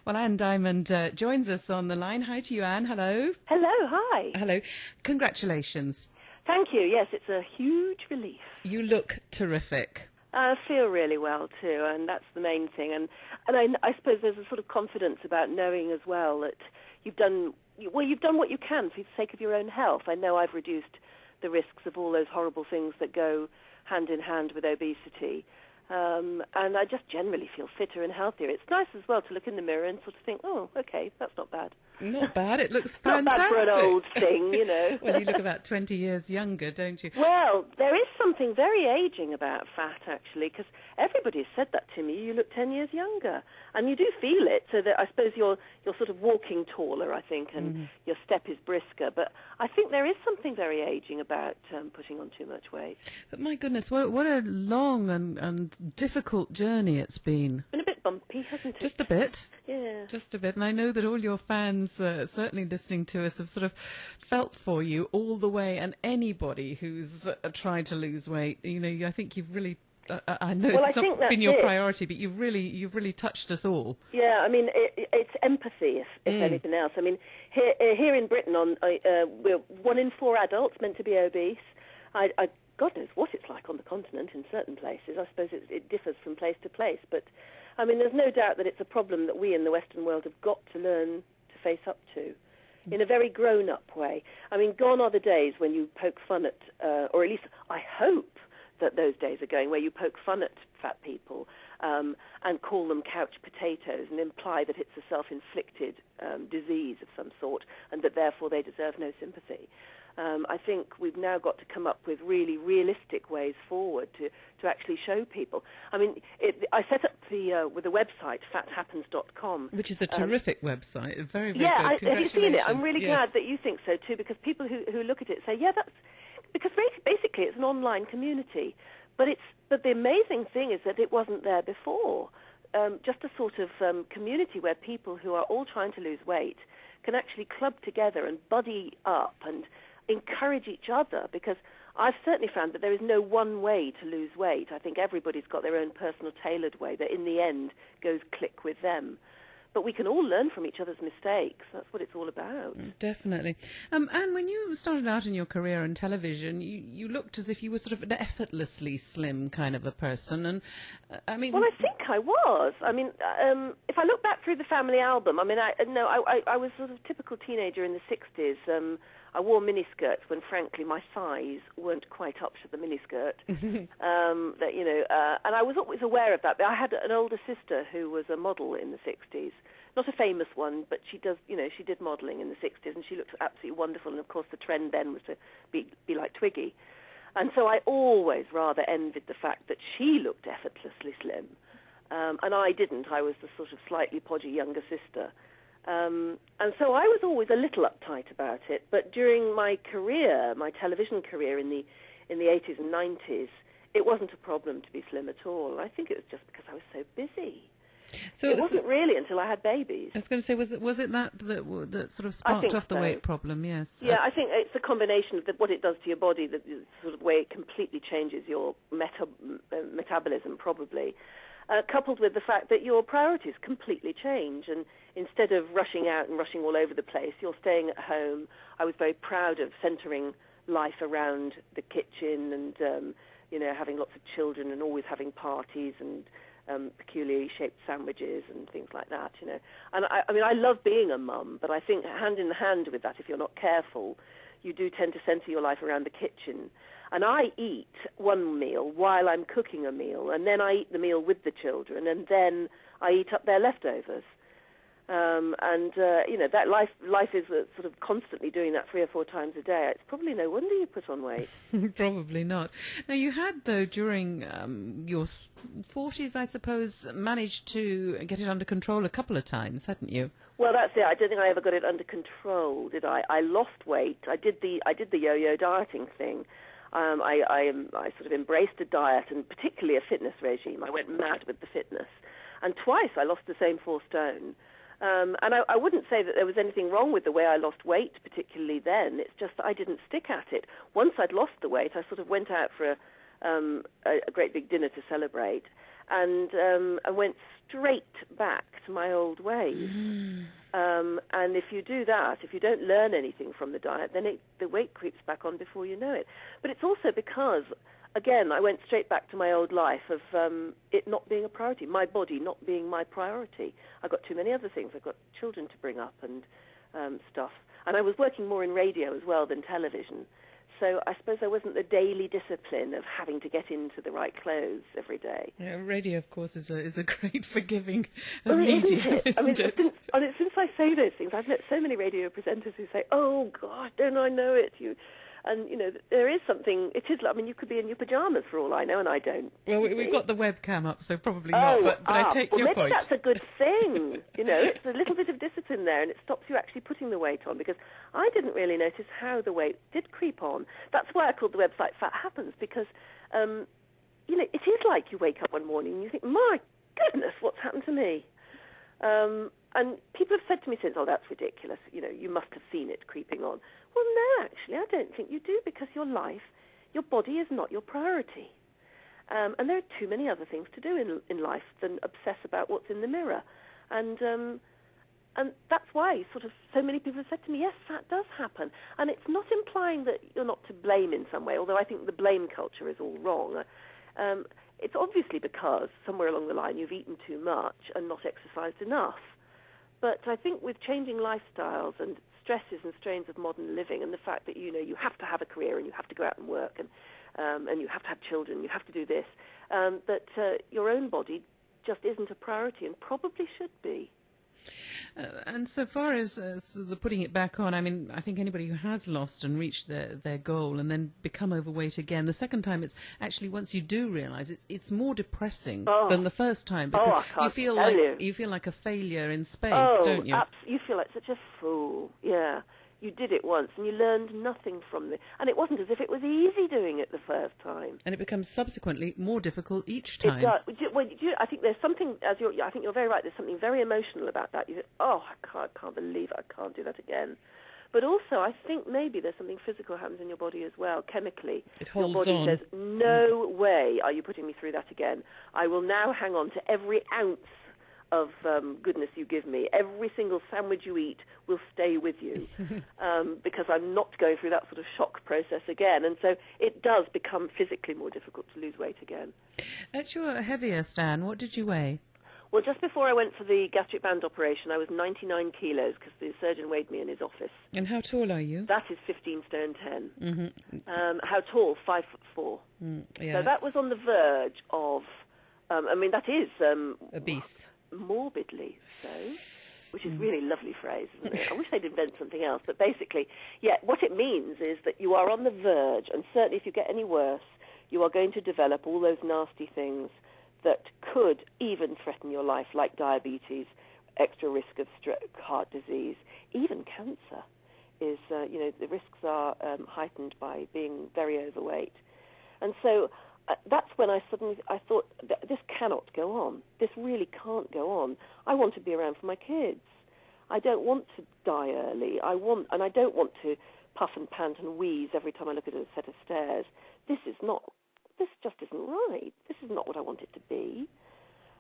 Well, Anne Diamond joins us on the line. Hi to you, Anne. Hello. Hello, hi. Hello. Congratulations. Thank you. Yes, it's a huge relief. You look terrific. I feel really well too, and that's the main thing. And I suppose there's a sort of confidence about knowing as well that you've done what you can for the sake of your own health. I know I've reduced the risks of all those horrible things that go hand in hand with obesity. And I just generally feel fitter and healthier. It's nice as well to look in the mirror and sort of think, oh, okay, that's not bad. Not bad. It looks fantastic. Not bad for an old thing, you know. Well, you look about 20 years younger, don't you? Well, there is something very aging about fat, actually, because everybody's said that to me. You look 10 years younger. And you do feel it, so that I suppose you're sort of walking taller, I think, and your step is brisker. But I think there is something very aging about putting on too much weight. But my goodness, what a long and difficult journey it's been. It's been a bit bumpy, hasn't it? Just a bit. Yeah. Just a bit. And I know that all your fans, certainly listening to us, have sort of felt for you all the way. And anybody who's tried to lose weight, you know, I think you've really... I know it's not been your priority, but you've really touched us all. Yeah, I mean, it's empathy, if anything else. I mean, here in Britain, we're 1 in 4 adults meant to be obese. God knows what it's like on the continent in certain places. I suppose it differs from place to place. But, I mean, there's no doubt that it's a problem that we in the Western world have got to learn to face up to in a very grown-up way. I mean, gone are the days when you poke fun at, or at least I hope that those days are going, where you poke fun at fat people and call them couch potatoes and imply that it's a self-inflicted disease of some sort and that therefore they deserve no sympathy. I think we've now got to come up with really realistic ways forward to actually show people. I mean, I set up with a website, fathappens.com. Which is a terrific website, very, very good. Have you seen it? I'm really glad that you think so too, because people who look at it say, yeah, that's... Because basically it's an online community, but the amazing thing is that it wasn't there before. Just a sort of community where people who are all trying to lose weight can actually club together and buddy up and encourage each other, because I've certainly found that there is no one way to lose weight. I think everybody's got their own personal tailored way that in the end goes click with them. But we can all learn from each other's mistakes. That's what it's all about. Definitely. And when you started out in your career in television, you looked as if you were sort of an effortlessly slim kind of a person. And I mean, well, I think I was. I mean, if I look back through the family album, I mean, I was sort of typical teenager in the 60s. I wore miniskirts when, frankly, my thighs weren't quite up to the miniskirt. That and I was always aware of that. But I had an older sister who was a model in the 60s, not a famous one, but she did modelling in the 60s, and she looked absolutely wonderful. And of course, the trend then was to be like Twiggy, and so I always rather envied the fact that she looked effortlessly slim, and I didn't. I was the sort of slightly podgy younger sister. And so I was always a little uptight about it. But during my career, my television career in the 80s and 90s, it wasn't a problem to be slim at all. I think it was just because I was so busy. So it wasn't really until I had babies. I was going to say, was it that sort of sparked off the weight problem? Yes. Yeah, I think it's a combination of what it does to your body, the sort of way it completely changes your metabolism, probably. Coupled with the fact that your priorities completely change, and instead of rushing out and rushing all over the place, you're staying at home. I was very proud of centering life around the kitchen and, having lots of children and always having parties and peculiarly shaped sandwiches and things like that, And I love being a mum, but I think hand in hand with that, if you're not careful, you do tend to center your life around the kitchen. And I eat one meal while I'm cooking a meal, and then I eat the meal with the children, and then I eat up their leftovers. That life is sort of constantly doing that 3 or 4 times a day. It's probably no wonder you put on weight. Probably not. Now, you had, though, during your 40s, I suppose, managed to get it under control a couple of times, hadn't you? Well, that's it. I don't think I ever got it under control, did I? I lost weight. I did the yo-yo dieting thing. I sort of embraced a diet, and particularly a fitness regime. I went mad with the fitness. And twice I lost the same 4 stone. And I wouldn't say that there was anything wrong with the way I lost weight, particularly then. It's just that I didn't stick at it. Once I'd lost the weight, I sort of went out for a great big dinner to celebrate. and I went straight back to my old ways. And if you do that, if you don't learn anything from the diet, then the weight creeps back on before you know it. But it's also because, again, I went straight back to my old life of it not being a priority, my body not being my priority. I've got too many other things. I've got children to bring up and stuff. And I was working more in radio as well than television. So I suppose there wasn't the daily discipline of having to get into the right clothes every day. Yeah, radio, of course, is a great forgiving media, isn't it? I mean, since I say those things, I've met so many radio presenters who say, "Oh God, don't I know it?" And, you know, there is something, it is, I mean, you could be in your pyjamas for all I know, and I don't. Well, we've got the webcam up, so probably not, but I take your point. Maybe that's a good thing. You know, it's a little bit of discipline there, and it stops you actually putting the weight on, because I didn't really notice how the weight did creep on. That's why I called the website Fat Happens, because, you know, it is like you wake up one morning and you think, my goodness, what's happened to me? And people have said to me since, oh, that's ridiculous, you know, you must have seen it creeping on. Well, no, actually, I don't think you do, because your body is not your priority. And there are too many other things to do in life than obsess about what's in the mirror. And that's why so many people have said to me, yes, that does happen. And it's not implying that you're not to blame in some way, although I think the blame culture is all wrong. It's obviously because somewhere along the line you've eaten too much and not exercised enough. But I think with changing lifestyles and stresses and strains of modern living, and the fact that, you know, you have to have a career and you have to go out and work and you have to have children, you have to do this, that your own body just isn't a priority and probably should be. And so far as the putting it back on, I mean, I think anybody who has lost and reached their goal and then become overweight again, the second time it's actually, once you do realise, it's more depressing than the first time, because you feel like a failure in spades, don't you? You feel like such a fool. Yeah. You did it once and you learned nothing from it. And it wasn't as if it was easy doing it the first time. And it becomes subsequently more difficult each time. It does. Well, I think there's something, I think you're very right, there's something very emotional about that. You think, oh, I can't believe it, I can't do that again. But also, I think maybe there's something physical happens in your body as well, chemically. It holds on. Your body says, no way are you putting me through that again. I will now hang on to every ounce of goodness you give me. Every single sandwich you eat will stay with you, because I'm not going through that sort of shock process again. And so it does become physically more difficult to lose weight again. At your heaviest, Anne, what did you weigh? Well, just before I went for the gastric band operation, I was 99 kilos, because the surgeon weighed me in his office. And how tall are you? That is 15 stone 10. Mm-hmm. How tall? 5'4". Yeah, so that was on the verge of, I mean, that is... obese. Morbidly so, which is really a lovely phrase, isn't it? I wish they'd invent something else, but basically, yeah, what it means is that you are on the verge, and certainly if you get any worse, you are going to develop all those nasty things that could even threaten your life, like diabetes, extra risk of stroke, heart disease, even cancer. Is you know, the risks are heightened by being very overweight, and so. That's when I thought, this cannot go on. This really can't go on. I want to be around for my kids. I don't want to die early. And I don't want to puff and pant and wheeze every time I look at a set of stairs. This just isn't right. This is not what I want it to be.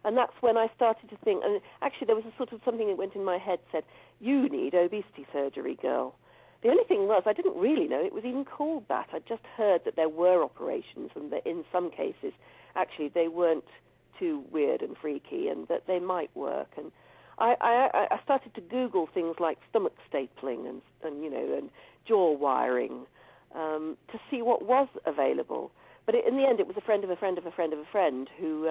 And that's when I started to think, and actually there was a sort of something that went in my head, said, you need obesity surgery, girl. The only thing was, I didn't really know it was even called that. I just heard that there were operations and that in some cases, actually, they weren't too weird and freaky and that they might work. And I started to Google things like stomach stapling and jaw wiring to see what was available. But in the end, it was a friend of a friend of a friend of a friend who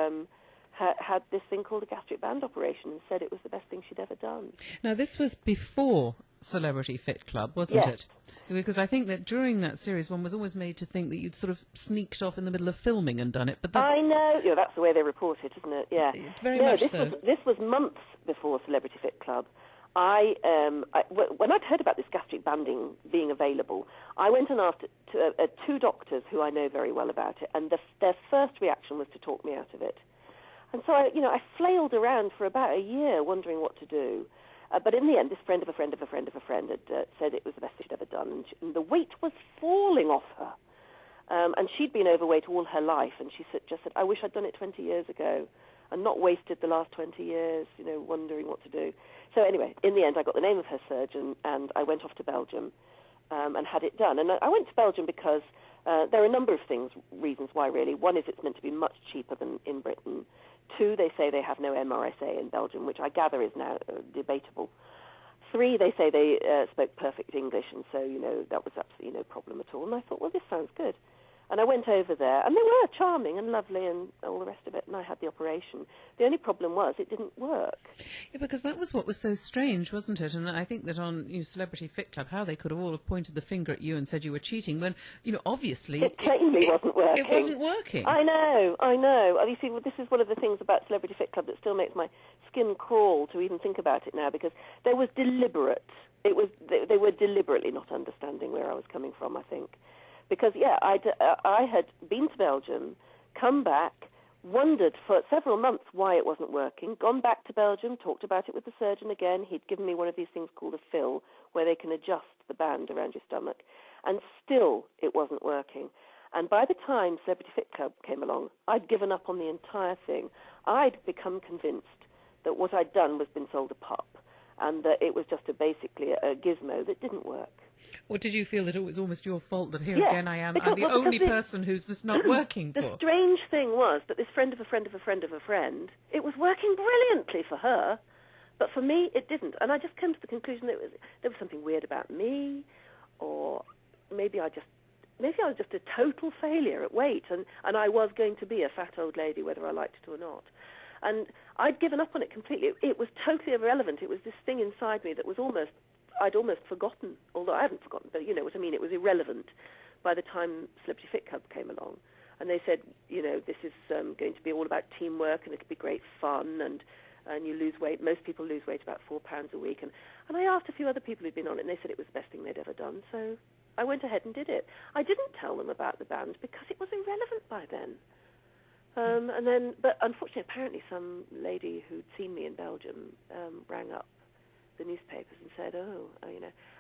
had this thing called a gastric band operation and said it was the best thing she'd ever done. Now, this was before Celebrity Fit Club, wasn't it? Because I think that during that series, one was always made to think that you'd sort of sneaked off in the middle of filming and done it. But I know. Yeah, that's the way they report it, isn't it? Yeah. Very much so. This was months before Celebrity Fit Club. When I'd heard about this gastric banding being available, I went and asked two doctors who I know very well about it, and their first reaction was to talk me out of it. And so I flailed around for about a year wondering what to do. But in the end, this friend of a friend of a friend of a friend had said it was the best she'd ever done. And the weight was falling off her. And she'd been overweight all her life. And she just said, I wish I'd done it 20 years ago. and not wasted the last 20 years, wondering what to do. So anyway, in the end, I got the name of her surgeon, and I went off to Belgium and had it done. And I went to Belgium because there are a number of reasons why, really. One is it's meant to be much cheaper than in Britain. Two, they say they have no MRSA in Belgium, which I gather is now debatable. Three, they say they spoke perfect English, and so, that was absolutely no problem at all. And I thought, well, this sounds good. And I went over there, and they were charming and lovely and all the rest of it, and I had the operation. The only problem was it didn't work. Yeah, because that was what was so strange, wasn't it? And I think that on Celebrity Fit Club, how they could have all pointed the finger at you and said you were cheating when, obviously... It plainly wasn't working. It wasn't working. I know. You see, this is one of the things about Celebrity Fit Club that still makes my skin crawl to even think about it now, because there was deliberate... They were deliberately not understanding where I was coming from, I think. Because, I had been to Belgium, come back, wondered for several months why it wasn't working, gone back to Belgium, talked about it with the surgeon again. He'd given me one of these things called a fill, where they can adjust the band around your stomach, and still it wasn't working. And by the time Celebrity Fit Club came along, I'd given up on the entire thing. I'd become convinced that what I'd done was been sold a pup, and that it was just basically a gizmo that didn't work. Or did you feel that it was almost your fault that again I'm the only person who's this not working for? The strange thing was that this friend of a friend of a friend of a friend, it was working brilliantly for her, but for me it didn't. And I just came to the conclusion that there was something weird about me, or maybe I was just a total failure at weight, and I was going to be a fat old lady whether I liked it or not. And I'd given up on it completely. It was totally irrelevant. It was this thing inside me that was I'd almost forgotten, although I haven't forgotten, but you know what I mean, it was irrelevant by the time Celebrity Fit Club came along. And they said, this is going to be all about teamwork, and it could be great fun, and you lose weight. Most people lose weight about 4 pounds a week. And I asked a few other people who'd been on it, and they said it was the best thing they'd ever done. So I went ahead and did it. I didn't tell them about the band because it was irrelevant by then. But unfortunately, apparently some lady who'd seen me in Belgium rang up the newspapers and said,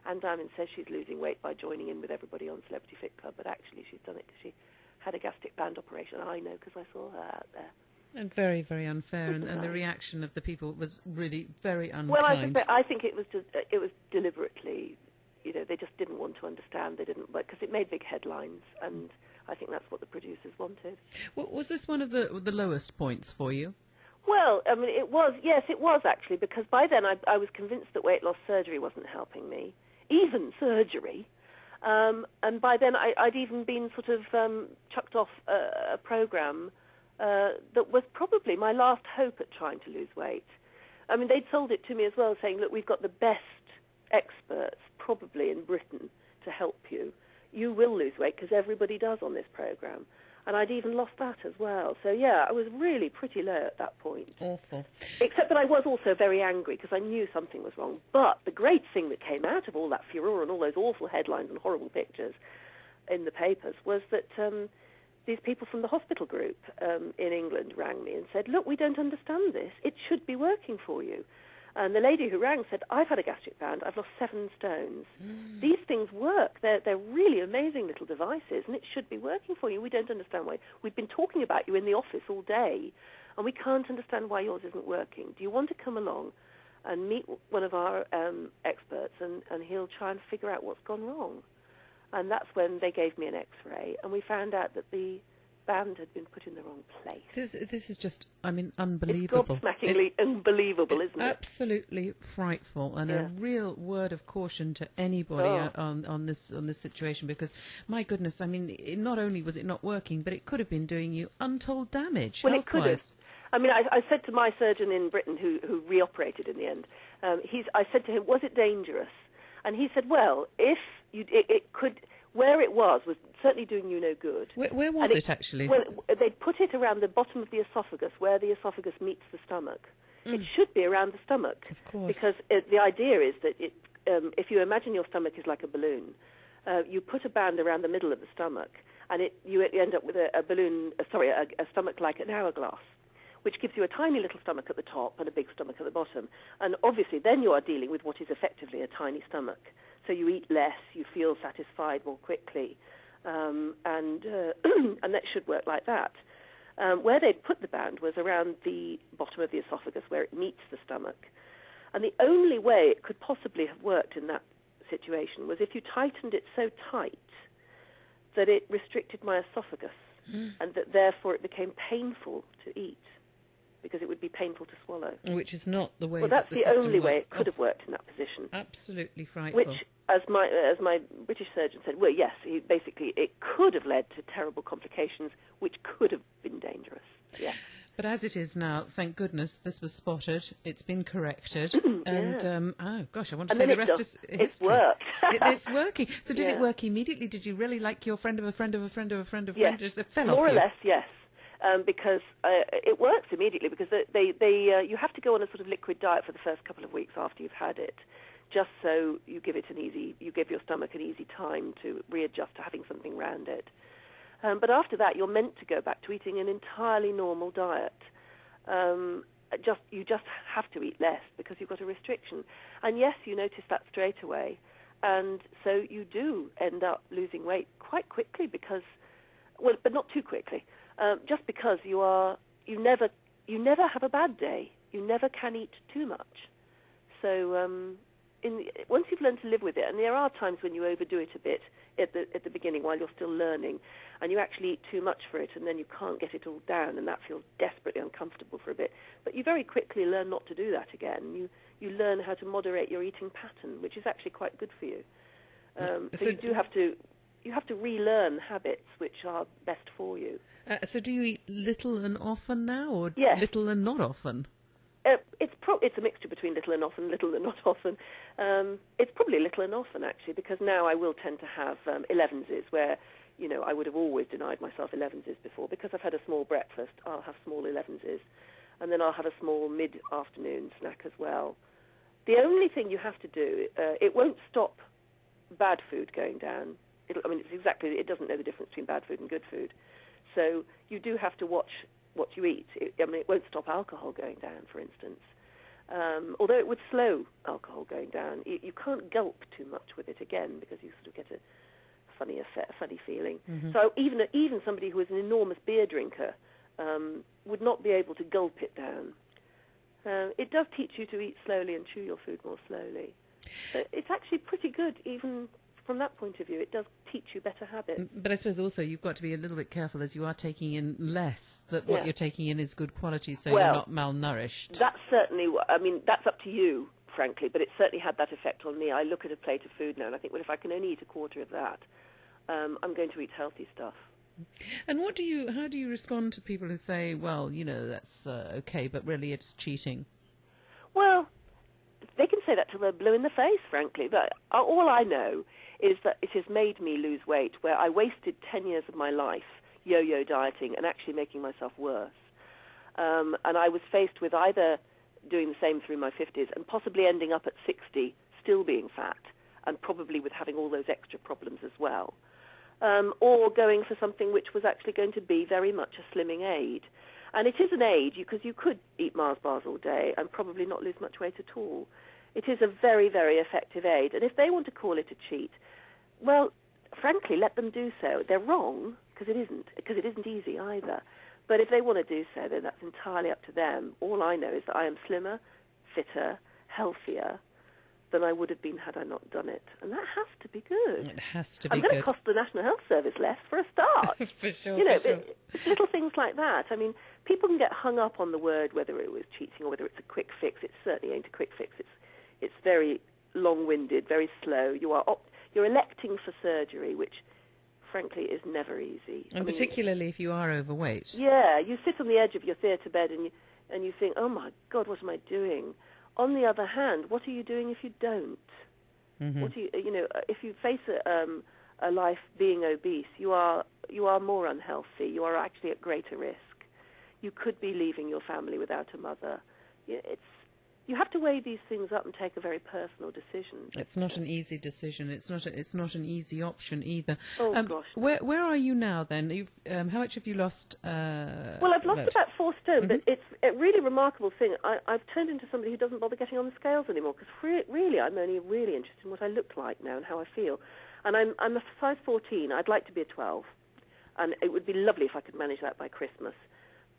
Anne Diamond says she's losing weight by joining in with everybody on Celebrity Fit Club, but actually she's done it because she had a gastric band operation. I know because I saw her out there. And very, very unfair, and the reaction of the people was really very unkind. Well, I think it was deliberately, they just didn't want to understand. They didn't, because it made big headlines, and I think that's what the producers wanted. Well, was this one of the lowest points for you? Well, I mean, it was actually, because by then I was convinced that weight loss surgery wasn't helping me, even surgery. And by then I'd even been sort of chucked off a program that was probably my last hope at trying to lose weight. I mean, they'd sold it to me as well, saying, look, we've got the best experts probably in Britain to help you. You will lose weight because everybody does on this program. And I'd even lost that as well. So, I was really pretty low at that point. Awful. Except that I was also very angry because I knew something was wrong. But the great thing that came out of all that furore and all those awful headlines and horrible pictures in the papers was that these people from the hospital group in England rang me and said, look, we don't understand this. It should be working for you. And the lady who rang said, I've had a gastric band. I've lost 7 stones. These things work. They're really amazing little devices, and it should be working for you. We don't understand why. We've been talking about you in the office all day, and we can't understand why yours isn't working. Do you want to come along and meet one of our experts, and he'll try and figure out what's gone wrong? And that's when they gave me an X-ray, and we found out that the band had been put in the wrong place. This is just, unbelievable. It's gobsmackingly unbelievable, isn't it? Absolutely frightful, and a real word of caution to anybody on this situation, because, my goodness, not only was it not working, but it could have been doing you untold damage. Well, it could have. I said to my surgeon in Britain who reoperated in the end, I said to him, was it dangerous? And he said, well, if it could... Where it was certainly doing you no good. Where was it actually? Well, they'd put it around the bottom of the esophagus, where the esophagus meets the stomach. It should be around the stomach. Of course. Because the idea is that if you imagine your stomach is like a balloon, you put a band around the middle of the stomach, and you end up with a stomach like an hourglass, which gives you a tiny little stomach at the top and a big stomach at the bottom. And obviously then you are dealing with what is effectively a tiny stomach. So you eat less, you feel satisfied more quickly, and that should work like that. Where they'd put the band was around the bottom of the esophagus where it meets the stomach. And the only way it could possibly have worked in that situation was if you tightened it so tight that it restricted my esophagus and that therefore it became painful to eat because it would be painful to swallow. Which is not the way. Well, that's the the system only way works. it could have worked in that position. Absolutely frightful. Which, as my British surgeon said, well, yes, basically it could have led to terrible complications, which could have been dangerous. Yeah. But as it is now, thank goodness, this was spotted. It's been corrected, and oh gosh, I want to say the rest is history. It worked. It's working. So did it work immediately? Did you really, like your friend of a friend of a friend of a friend of a friend, just it fell off more or you? less, yes. Because it works immediately because you have to go on a sort of liquid diet for the first couple of weeks after you've had it, just so you give your stomach an easy time to readjust to having something around it. But after that, you're meant to go back to eating an entirely normal diet. You just have to eat less because you've got a restriction. And yes, you notice that straight away. And so you do end up losing weight quite quickly because, well, but not too quickly. Just because you never have a bad day. You never can eat too much. So once you've learned to live with it, and there are times when you overdo it a bit at the beginning while you're still learning, and you actually eat too much for it, and then you can't get it all down, and that feels desperately uncomfortable for a bit. But you very quickly learn not to do that again. You learn how to moderate your eating pattern, which is actually quite good for you. So you have to relearn habits which are best for you. So do you eat little and often now, or Yes. little and not often? It's a mixture between little and often, little and not often. It's probably little and often, actually, because now I will tend to have 11s, where, I would have always denied myself 11s before. Because I've had a small breakfast, I'll have small 11s, and then I'll have a small mid-afternoon snack as well. The only thing you have to do, it won't stop bad food going down. It doesn't know the difference between bad food and good food. So you do have to watch what you eat. It won't stop alcohol going down, for instance. Although it would slow alcohol going down. You can't gulp too much with it again because you sort of get a funny feeling. Mm-hmm. So even somebody who is an enormous beer drinker would not be able to gulp it down. It does teach you to eat slowly and chew your food more slowly. So it's actually pretty good, even from that point of view. It does teach you better habits. But I suppose also you've got to be a little bit careful as you are taking in less, that what you're taking in is good quality, so you're not malnourished. That's certainly, that's up to you, frankly, but it certainly had that effect on me. I look at a plate of food now and I think, well, if I can only eat a quarter of that, I'm going to eat healthy stuff. And how do you respond to people who say, well, that's okay, but really it's cheating? Well, they can say that till they're blue in the face, frankly, but all I know is that it has made me lose weight, where I wasted 10 years of my life yo-yo dieting and actually making myself worse. And I was faced with either doing the same through my 50s and possibly ending up at 60 still being fat and probably with having all those extra problems as well, or going for something which was actually going to be very much a slimming aid. And it is an aid because you could eat Mars bars all day and probably not lose much weight at all. It is a very, very effective aid. And if they want to call it a cheat, well, frankly, let them do so. They're wrong because it isn't easy either. But if they want to do so, then that's entirely up to them. All I know is that I am slimmer, fitter, healthier than I would have been had I not done it. And that has to be good. It has to be I'm going to cost the National Health Service less for a start. For sure, It's little things like that. I mean, people can get hung up on the word, whether it was cheating or whether it's a quick fix. It certainly ain't a quick fix. It's very long-winded, very slow. You're electing for surgery, which, frankly, is never easy. And particularly if you are overweight. Yeah, you sit on the edge of your theatre bed and you think, oh, my God, what am I doing? On the other hand, what are you doing if you don't? Mm-hmm. If you face a life being obese, you are more unhealthy. You are actually at greater risk. You could be leaving your family without a mother. You have to weigh these things up and take a very personal decision. It's not an easy decision. It's not an easy option either. Oh gosh. Where are you now then? How much have you lost? Well, I've lost about 4 stone, but it's a really remarkable thing. I've turned into somebody who doesn't bother getting on the scales anymore because really I'm only really interested in what I look like now and how I feel. And I'm a size 14. I'd like to be a 12, and it would be lovely if I could manage that by Christmas.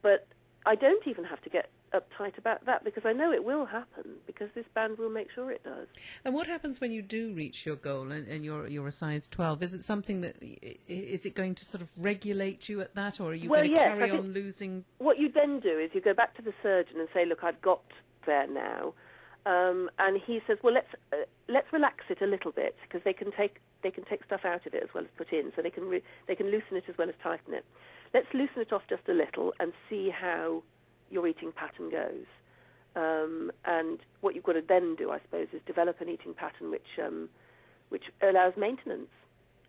But I don't even have to get uptight about that because I know it will happen because this band will make sure it does. And what happens when you do reach your goal and you're a size 12? Is it something that, is it going to sort of regulate you at that, or are you going to carry on losing? What you then do is you go back to the surgeon and say, look, I've got there now. And he says, well, let's relax it a little bit because they can take stuff out of it as well as put in, so they can loosen it as well as tighten it. Let's loosen it off just a little and see how your eating pattern goes. And what you've got to then do, I suppose, is develop an eating pattern which allows maintenance.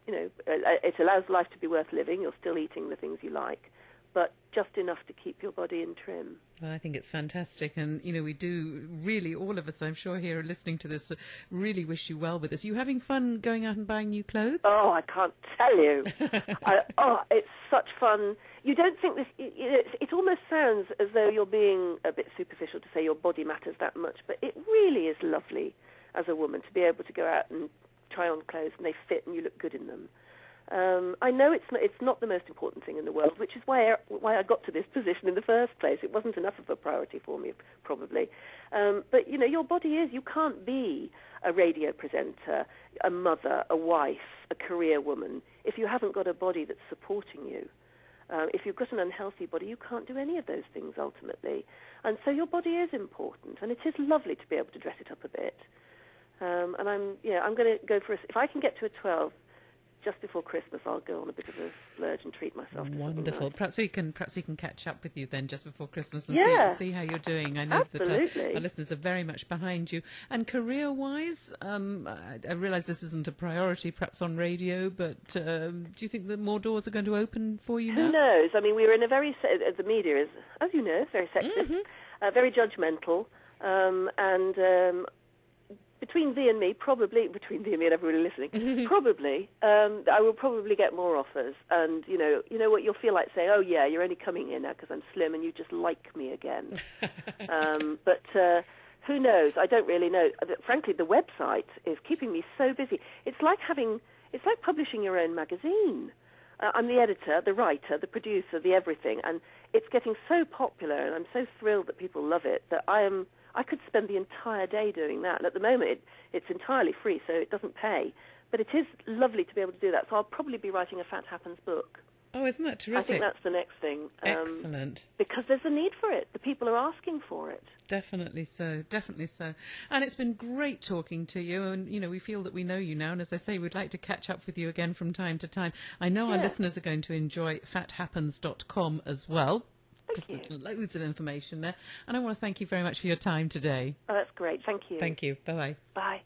You know, it allows life to be worth living. You're still eating the things you like, but just enough to keep your body in trim. Well, I think it's fantastic, and you know, we do really, all of us, I'm sure, here listening to this, really wish you well with this. Are you having fun going out and buying new clothes? Oh, I can't tell you. It's such fun. You don't think this. It almost sounds as though you're being a bit superficial to say your body matters that much, but it really is lovely as a woman to be able to go out and try on clothes and they fit and you look good in them. I know it's not the most important thing in the world, which is why I got to this position in the first place. It wasn't enough of a priority for me, probably. But, you know, your body is. You can't be a radio presenter, a mother, a wife, a career woman if you haven't got a body that's supporting you. If you've got an unhealthy body, you can't do any of those things ultimately. And so your body is important, and it is lovely to be able to dress it up a bit. And I'm going to go for if I can get to a 12 just before Christmas, I'll go on a bit of a splurge and treat myself. Wonderful. Perhaps we can catch up with you then just before Christmas and see how you're doing. I know that our listeners are very much behind you. And career-wise, I realise this isn't a priority, perhaps on radio, but do you think that more doors are going to open for you now? Who knows? I mean, we're in a very the media is, as you know, very sexist, very judgmental, and. Between thee and me and everybody listening, probably, I will probably get more offers. And, you know what, you'll feel like saying, oh, yeah, you're only coming here now because I'm slim and you just like me again. But who knows? I don't really know. Frankly, the website is keeping me so busy. It's like publishing your own magazine. I'm the editor, the writer, the producer, the everything. And it's getting so popular and I'm so thrilled that people love it that I could spend the entire day doing that. And at the moment, it's entirely free, so it doesn't pay. But it is lovely to be able to do that. So I'll probably be writing a Fat Happens book. Oh, isn't that terrific? I think that's the next thing. Excellent. Because there's a need for it. The people are asking for it. Definitely so, definitely so. And it's been great talking to you. And, you know, we feel that we know you now. And as I say, we'd like to catch up with you again from time to time. I know our listeners are going to enjoy fathappens.com as well. Because there's loads of information there. And I want to thank you very much for your time today. Oh, that's great. Thank you. Thank you. Bye-bye. Bye.